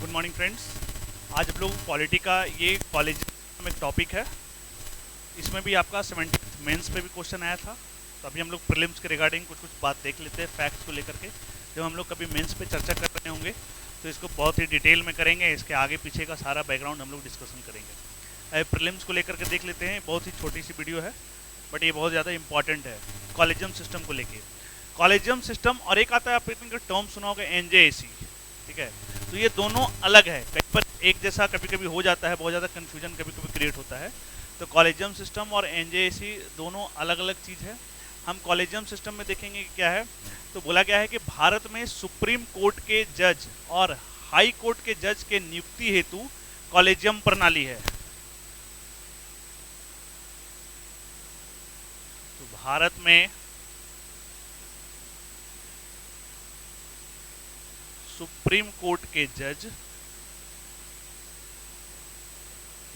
Good morning friends. आज हम लोग पॉलिटी का ये कॉलेज में एक टॉपिक है। इसमें भी आपका 70 मेंस पे भी क्वेश्चन आया था। तो अभी हम लोग प्रीलिम्स के रिगार्डिंग कुछ बात देख लेते हैं फैक्ट्स को लेकर के। जब हम लोग कभी मेंस पे चर्चा कर रहे होंगे तो इसको बहुत ही डिटेल में करेंगे। इसके आगे पीछे का सारा बैकग्राउंड हम लोग डिस्कशन करेंगे। प्रीलिम्स को लेकर के देख लेते हैं। बहुत ही छोटी सी वीडियो है बट ये बहुत ज़्यादा इंपॉर्टेंट है कॉलेजियम सिस्टम को लेके। कॉलेजियम सिस्टम और एक आता है, आपने टर्म सुना होगा एनजेएसी, ठीक है। तो ये दोनों अलग है, कहीं पर एक जैसा कभी कभी हो जाता है, बहुत ज़्यादा कन्फ्यूजन कभी कभी क्रिएट होता है। तो कॉलेजियम सिस्टम और एनजेएसी दोनों अलग अलग चीज़ है। हम कॉलेजियम सिस्टम में देखेंगे कि क्या है। तो बोला गया है कि भारत में सुप्रीम कोर्ट के जज और हाई कोर्ट के जज के नियुक्ति हेतु कॉलेजियम प्रणाली है। तो भारत में सुप्रीम कोर्ट के जज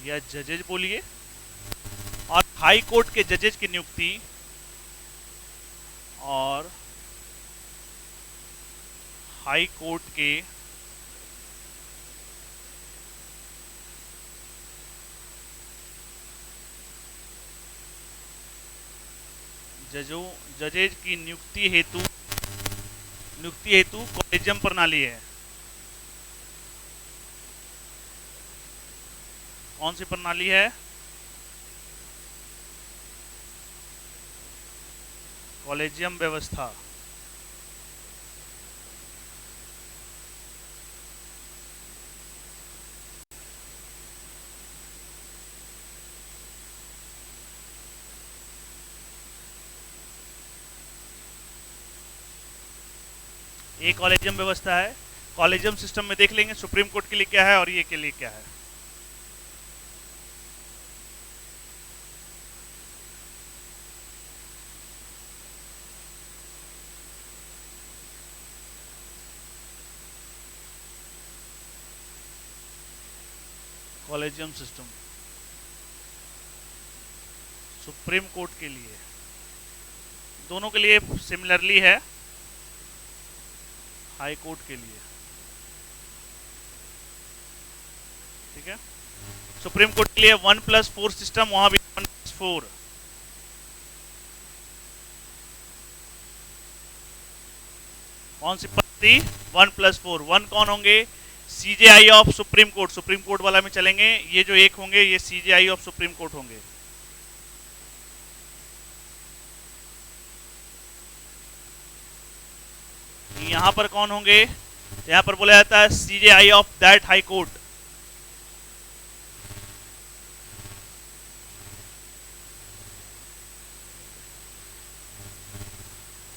या जजेज बोलिए और हाई कोर्ट के जजेज की नियुक्ति और हाई कोर्ट के जजेज की नियुक्ति हेतु कॉलेजियम प्रणाली है। कौन सी प्रणाली है? कॉलेजियम व्यवस्था। ये कॉलेजियम व्यवस्था है। कॉलेजियम सिस्टम में देख लेंगे सुप्रीम कोर्ट के लिए क्या है और ये के लिए क्या है। कॉलेजियम सिस्टम सुप्रीम कोर्ट के लिए, दोनों के लिए सिमिलरली है, हाई कोर्ट के लिए, ठीक है। सुप्रीम कोर्ट के लिए 1+4 सिस्टम, वहां भी 1+4। कौन सी पद्धति? 1+4। 1 कौन होंगे? CJI of supreme court, supreme court वाला में चलेंगे। ये जो एक होंगे ये सीजेआई ऑफ सुप्रीम कोर्ट होंगे। यहां पर कौन होंगे? यहां पर बोला जाता है CJI of that high court.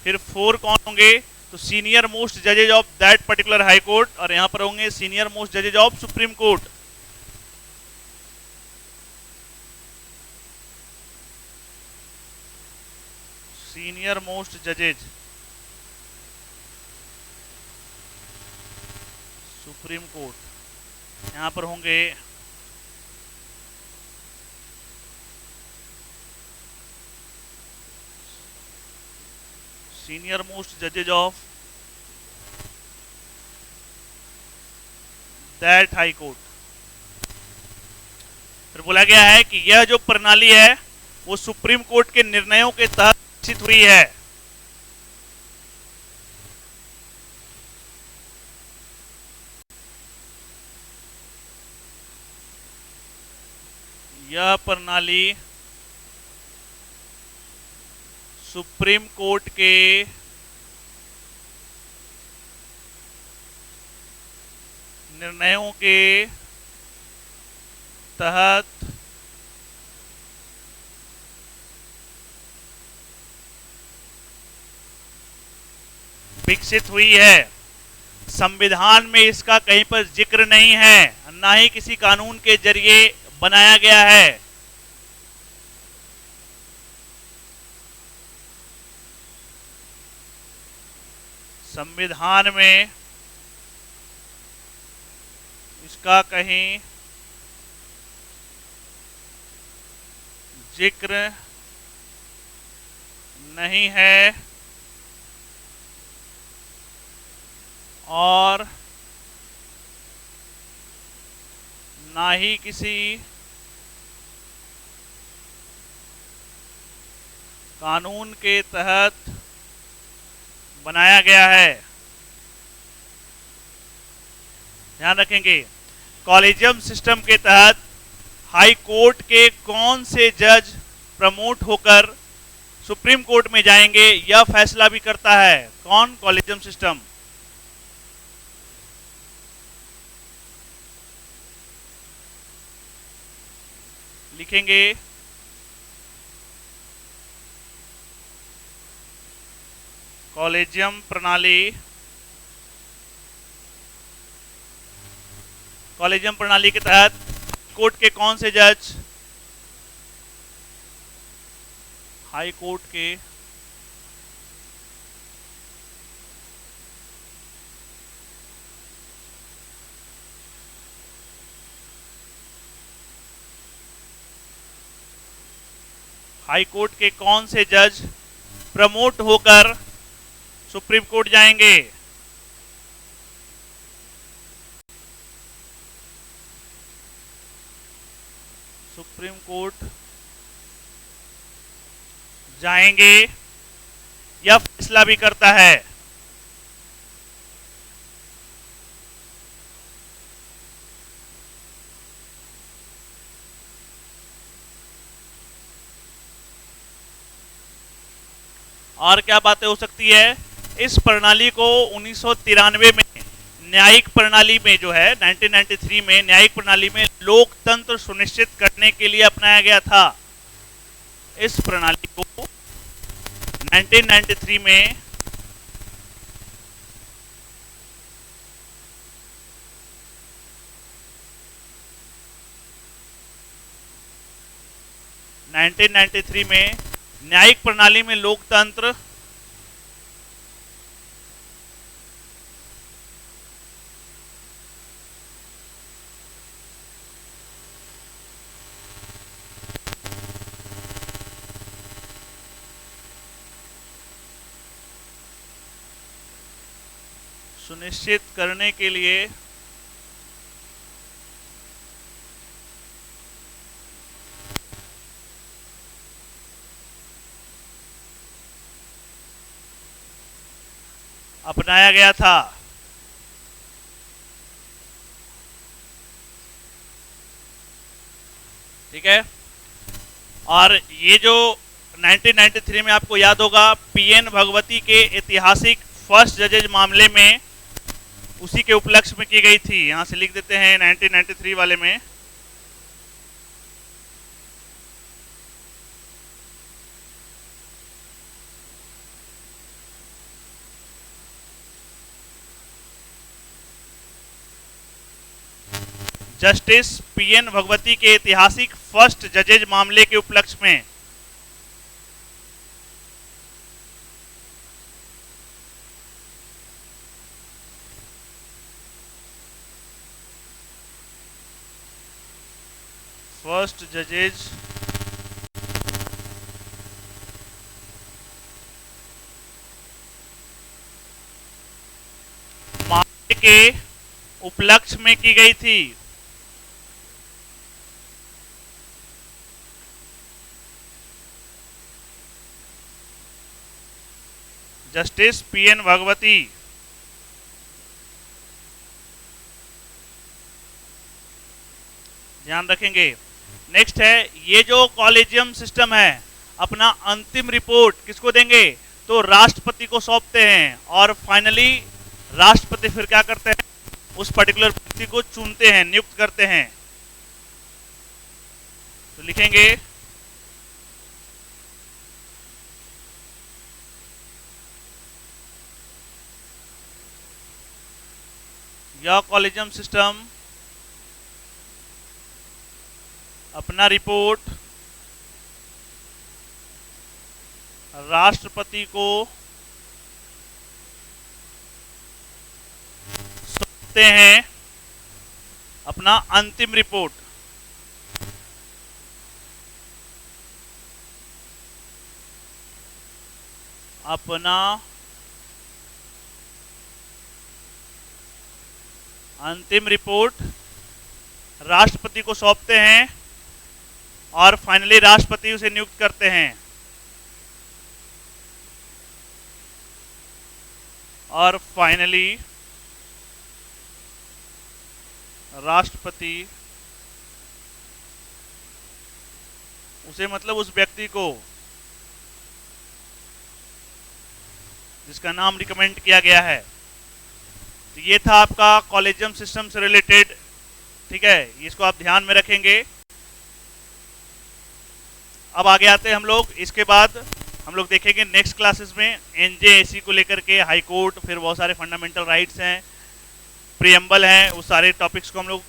फिर 4 कौन होंगे? तो सीनियर मोस्ट जजेज of that particular high court, और यहां पर होंगे सीनियर मोस्ट जजेज of supreme court. Senior most जजेज सुप्रीम कोर्ट, यहां पर होंगे सीनियर मोस्ट जजेज ऑफ दैट हाई कोर्ट। फिर बोला गया है कि यह जो प्रणाली है वो सुप्रीम कोर्ट के निर्णयों के तहत विकसित हुई है। यह प्रणाली सुप्रीम कोर्ट के निर्णयों के तहत विकसित हुई है। संविधान में इसका कहीं पर जिक्र नहीं है, ना ही किसी कानून के जरिए बनाया गया है। संविधान में इसका कहीं जिक्र नहीं है और ना ही किसी कानून के तहत बनाया गया है। ध्यान रखेंगे, कॉलेजियम सिस्टम के तहत हाई कोर्ट के कौन से जज प्रमोट होकर सुप्रीम कोर्ट में जाएंगे, यह फैसला भी करता है। कौन? Collegium system. लिखेंगे कॉलेजियम प्रणाली। कॉलेजियम प्रणाली के तहत कोर्ट के कौन से जज, हाई कोर्ट के हाई कोर्ट के कौन से जज प्रमोट होकर सुप्रीम कोर्ट जाएंगे? सुप्रीम कोर्ट जाएंगे, यह फैसला भी करता है। और क्या बातें हो सकती है? इस प्रणाली को 1993 में न्यायिक प्रणाली में जो है 1993 में न्यायिक प्रणाली में लोकतंत्र सुनिश्चित करने के लिए अपनाया गया था। इस प्रणाली को 1993 में न्यायिक प्रणाली में लोकतंत्र सुनिश्चित करने के लिए अपनाया गया था। ठीक है, और ये जो 1993 में आपको याद होगा पीएन भगवती के ऐतिहासिक फर्स्ट जजेज मामले में उसी के उपलक्ष्य में की गई थी। यहां से लिख देते हैं 1993 वाले में। जस्टिस पीएन भगवती के ऐतिहासिक फर्स्ट जजेज मामले के उपलक्ष्य में। फर्स्ट जजेज मामले के उपलक्ष्य में की गई थी। Justice PN Bhagwati. ध्यान रखेंगे। नेक्स्ट है, ये जो कॉलेजियम सिस्टम है अपना अंतिम रिपोर्ट किसको देंगे? तो राष्ट्रपति को सौंपते हैं, और फाइनली राष्ट्रपति फिर क्या करते हैं? उस पर्टिकुलर व्यक्ति को चुनते हैं, नियुक्त करते हैं। तो लिखेंगे यह कॉलेजियम सिस्टम अपना रिपोर्ट राष्ट्रपति को सौंपते हैं, अपना अंतिम रिपोर्ट। अपना अंतिम रिपोर्ट राष्ट्रपति को सौंपते हैं और फाइनली राष्ट्रपति उसे नियुक्त करते हैं। और फाइनली राष्ट्रपति उसे मतलब उस व्यक्ति को जिसका नाम रिकमेंड किया गया है। तो ये था आपका कॉलेजियम सिस्टम से रिलेटेड, ठीक है, इसको आप ध्यान में रखेंगे। अब आगे आते हैं हम लोग, इसके बाद हम लोग देखेंगे नेक्स्ट क्लासेस में एनजेएसी को लेकर के, हाई कोर्ट, फिर बहुत सारे फंडामेंटल राइट्स हैं, प्रियम्बल हैं, उस सारे टॉपिक्स को हम लोग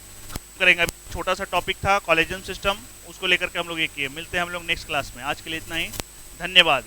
करेंगे। छोटा सा टॉपिक था कॉलेजियम सिस्टम, उसको लेकर के हम लोग ये किए। मिलते हैं हम लोग नेक्स्ट क्लास में। आज के लिए इतना ही, धन्यवाद।